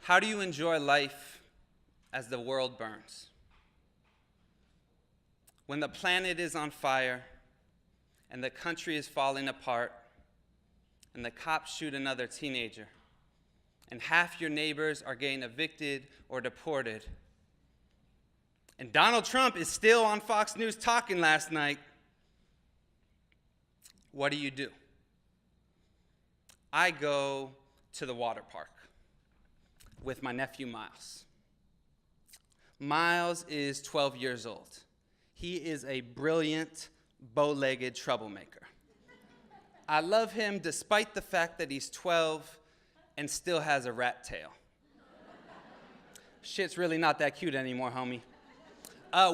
How do you enjoy life as the world burns? When the planet is on fire and the country is falling apart and the cops shoot another teenager and half your neighbors are getting evicted or deported and Donald Trump is still on Fox News talking last night, what do? I go to the water park with my nephew Miles. Miles is 12 years old. He is a brilliant, bow-legged troublemaker. I love him despite the fact that he's 12 and still has a rat tail. Shit's really not that cute anymore, homie.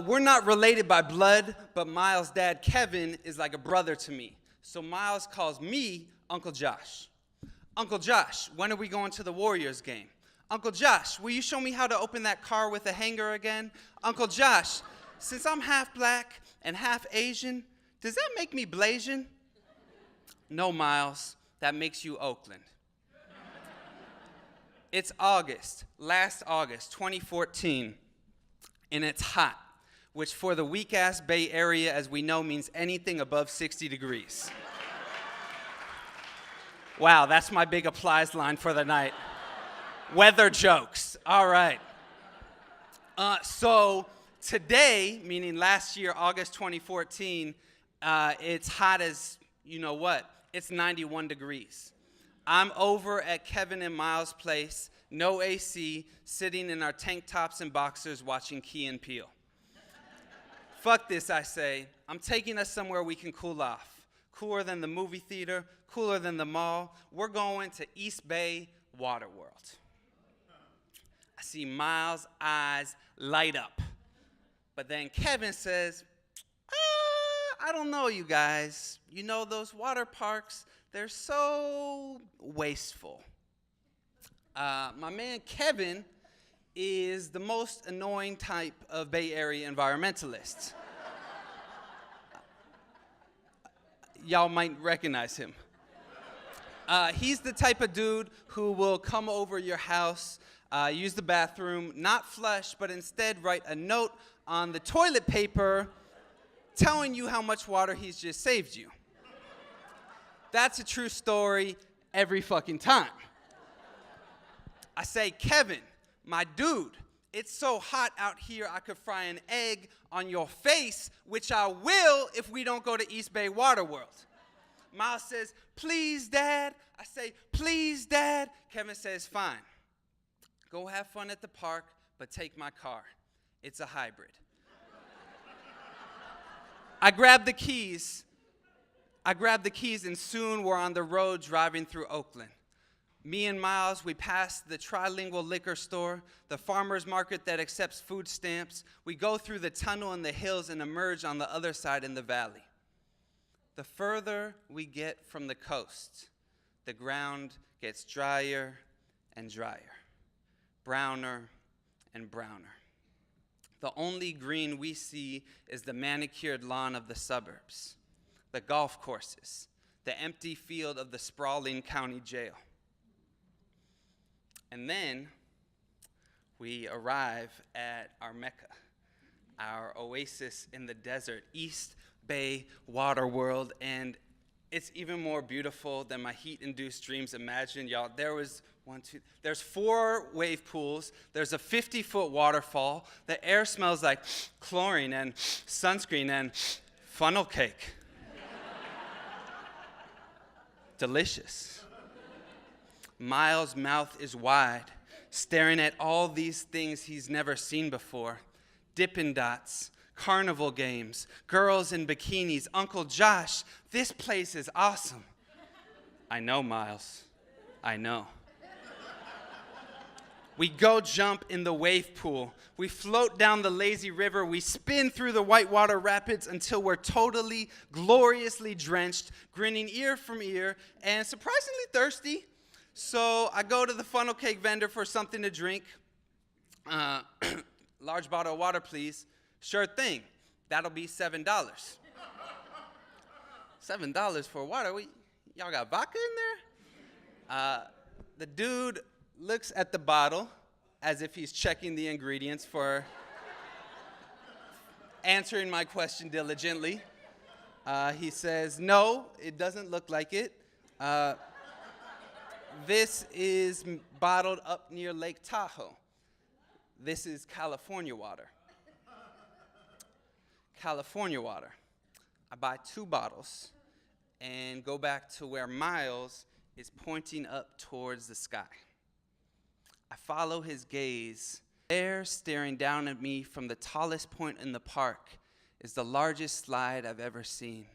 We're not related by blood, but Miles' dad, Kevin, is like a brother to me. So Miles calls me Uncle Josh. Uncle Josh, when are we going to the Warriors game? Uncle Josh, will you show me how to open that car with a hanger again? Uncle Josh, since I'm half black and half Asian, does that make me Blasian? No, Miles, that makes you Oakland. It's August, last August, 2014, and it's hot, which for the weak-ass Bay Area, as we know, means anything above 60 degrees. Wow, that's my big applies line for the night. Weather jokes. All right. So today, meaning last year, August 2014, it's hot as you know what. It's 91 degrees. I'm over at Kevin and Miles' place, no AC, sitting in our tank tops and boxers watching Key and Peele. Fuck this, I say. I'm taking us somewhere we can cool off. Cooler than the movie theater, cooler than the mall. We're going to East Bay Waterworld. I see Miles' eyes light up. But then Kevin says, I don't know, you guys. You know, those water parks, they're so wasteful. My man Kevin is the most annoying type of Bay Area environmentalist. Y'all might recognize him. He's the type of dude who will come over your house, use the bathroom, not flush, but instead write a note on the toilet paper telling you how much water he's just saved you. That's a true story every fucking time. I say, Kevin, my dude, it's so hot out here I could fry an egg on your face, which I will if we don't go to East Bay Waterworld. Miles says, please, Dad. I say, please, Dad. Kevin says, fine. Go have fun at the park, but take my car. It's a hybrid. I grab the keys, and soon we're on the road driving through Oakland. Me and Miles, we pass the trilingual liquor store, the farmer's market that accepts food stamps. We go through the tunnel in the hills and emerge on the other side in the valley. The further we get from the coast, the ground gets drier and drier, browner and browner. The only green we see is the manicured lawn of the suburbs, the golf courses, the empty field of the sprawling county jail. And then we arrive at our Mecca, our oasis in the desert, East Bay Waterworld, and it's even more beautiful than my heat-induced dreams imagined, y'all. There's 4 wave pools. There's a 50-foot waterfall. The air smells like chlorine and sunscreen and funnel cake. Delicious. Miles' mouth is wide, staring at all these things he's never seen before. Dippin' Dots, carnival games, girls in bikinis. Uncle Josh, this place is awesome. I know, Miles. I know. We go jump in the wave pool. We float down the lazy river. We spin through the whitewater rapids until we're totally, gloriously drenched, grinning ear from ear, and surprisingly thirsty. So I go to the funnel cake vendor for something to drink. Large bottle of water, please. Sure thing. That'll be $7. $7 for water? Y'all got vodka in there? The dude looks at the bottle, as if he's checking the ingredients for answering my question diligently. He says, no, it doesn't look like it. This is bottled up near Lake Tahoe. This is California water. California water. I buy 2 bottles and go back to where Miles is pointing up towards the sky. I follow his gaze. There, staring down at me from the tallest point in the park, is the largest slide I've ever seen.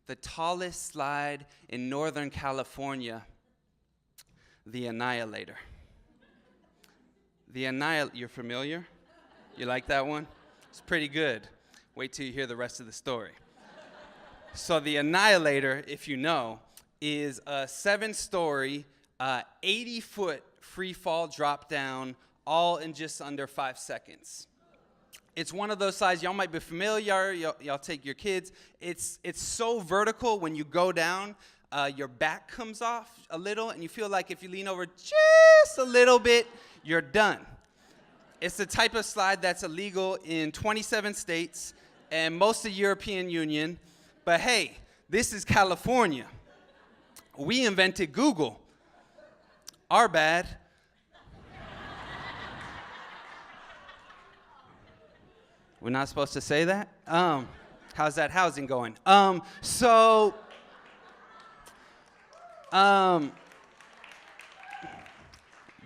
The tallest slide in Northern California, the Annihilator. You're familiar? You like that one? It's pretty good. Wait till you hear the rest of the story. So the Annihilator, if you know, is a 7-story, 80-foot free fall drop down, all in just under 5 seconds. It's one of those slides, y'all might be familiar, y'all take your kids. It's so vertical when you go down, your back comes off a little, and you feel like if you lean over just a little bit, you're done. It's the type of slide that's illegal in 27 states and most of the European Union. But hey, this is California. We invented Google. Our bad. We're not supposed to say that? How's that housing going?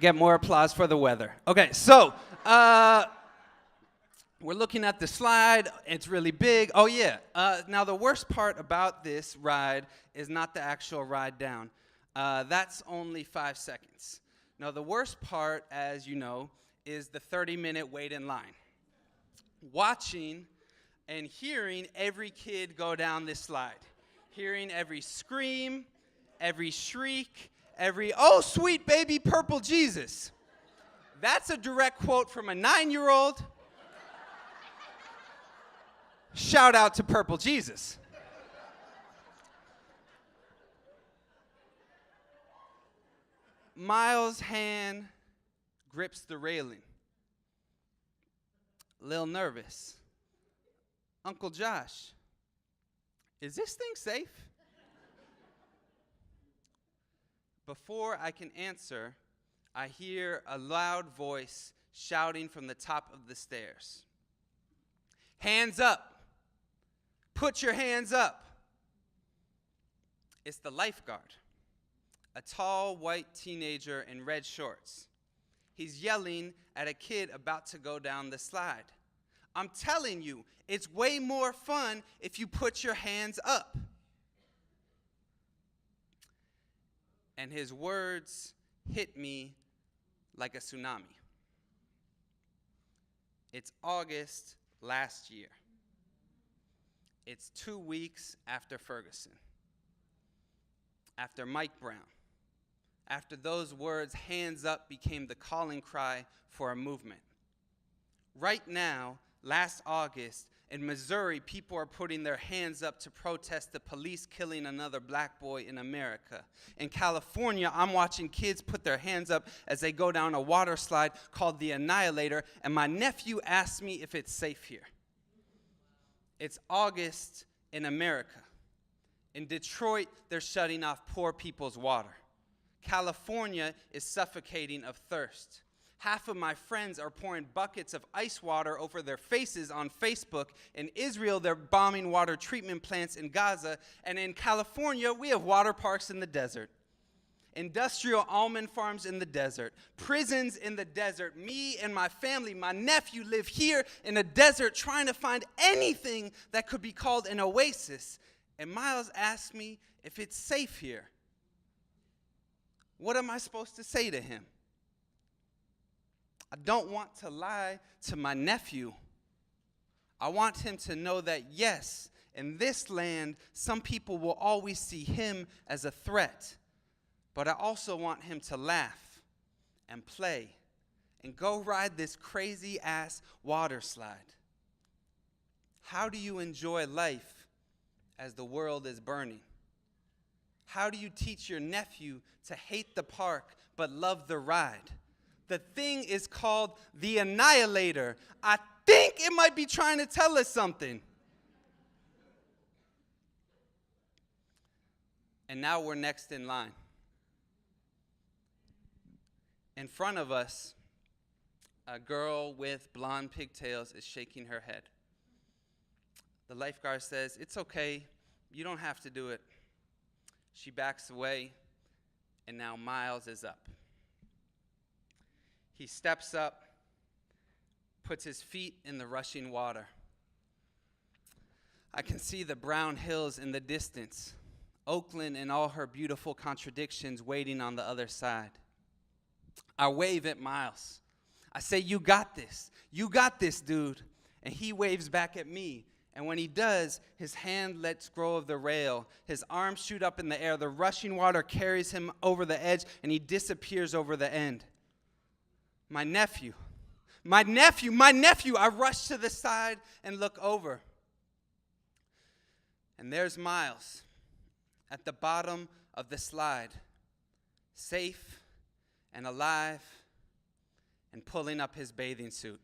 Get more applause for the weather. Okay, so we're looking at the slide. It's really big. Oh, yeah. Now, the worst part about this ride is not the actual ride down. That's only 5 seconds. Now, the worst part, as you know, is the 30-minute wait in line. Watching and hearing every kid go down this slide. Hearing every scream, every shriek, every, oh, sweet baby purple Jesus. That's a direct quote from a 9-year-old. Shout out to Purple Jesus. Miles' hand grips the railing. A little nervous. Uncle Josh, is this thing safe? Before I can answer, I hear a loud voice shouting from the top of the stairs. Hands up. Put your hands up. It's the lifeguard, a tall white teenager in red shorts. He's yelling at a kid about to go down the slide. I'm telling you, it's way more fun if you put your hands up. And his words hit me like a tsunami. It's August last year. It's 2 weeks after Ferguson, after Mike Brown, after those words, hands up, became the calling cry for a movement. Right now, last August, in Missouri, people are putting their hands up to protest the police killing another black boy in America. In California, I'm watching kids put their hands up as they go down a water slide called the Annihilator, and my nephew asked me if it's safe here. It's August in America. In Detroit, they're shutting off poor people's water. California is suffocating of thirst. Half of my friends are pouring buckets of ice water over their faces on Facebook. In Israel, they're bombing water treatment plants in Gaza. And in California, we have water parks in the desert. Industrial almond farms in the desert. Prisons in the desert. Me and my family, my nephew, live here in a desert trying to find anything that could be called an oasis. And Miles asked me if it's safe here. What am I supposed to say to him? I don't want to lie to my nephew. I want him to know that, yes, in this land, some people will always see him as a threat. But I also want him to laugh and play and go ride this crazy-ass water slide. How do you enjoy life as the world is burning? How do you teach your nephew to hate the park but love the ride? The thing is called the Annihilator. I think it might be trying to tell us something. And now we're next in line. In front of us, a girl with blonde pigtails is shaking her head. The lifeguard says, "It's okay. You don't have to do it." She backs away, and now Miles is up. He steps up, puts his feet in the rushing water. I can see the brown hills in the distance, Oakland and all her beautiful contradictions waiting on the other side. I wave at Miles. I say, "You got this. You got this, dude." And he waves back at me. And when he does, his hand lets go of the rail. His arms shoot up in the air. The rushing water carries him over the edge, and he disappears over the end. My nephew. I rush to the side and look over. And there's Miles at the bottom of the slide, safe and alive and pulling up his bathing suit.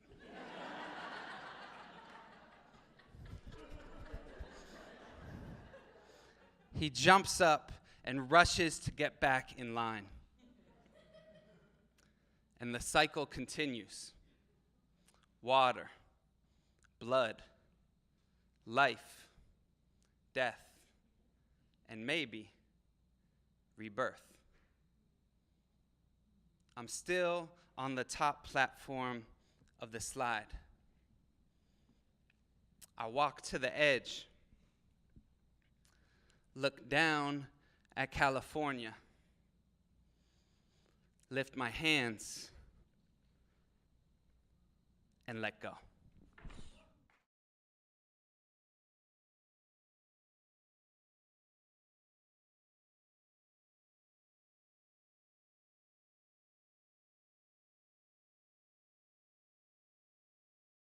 He jumps up and rushes to get back in line. And the cycle continues. Water, blood, life, death, and maybe rebirth. I'm still on the top platform of the slide. I walk to the edge, look down at California, lift my hands, and let go.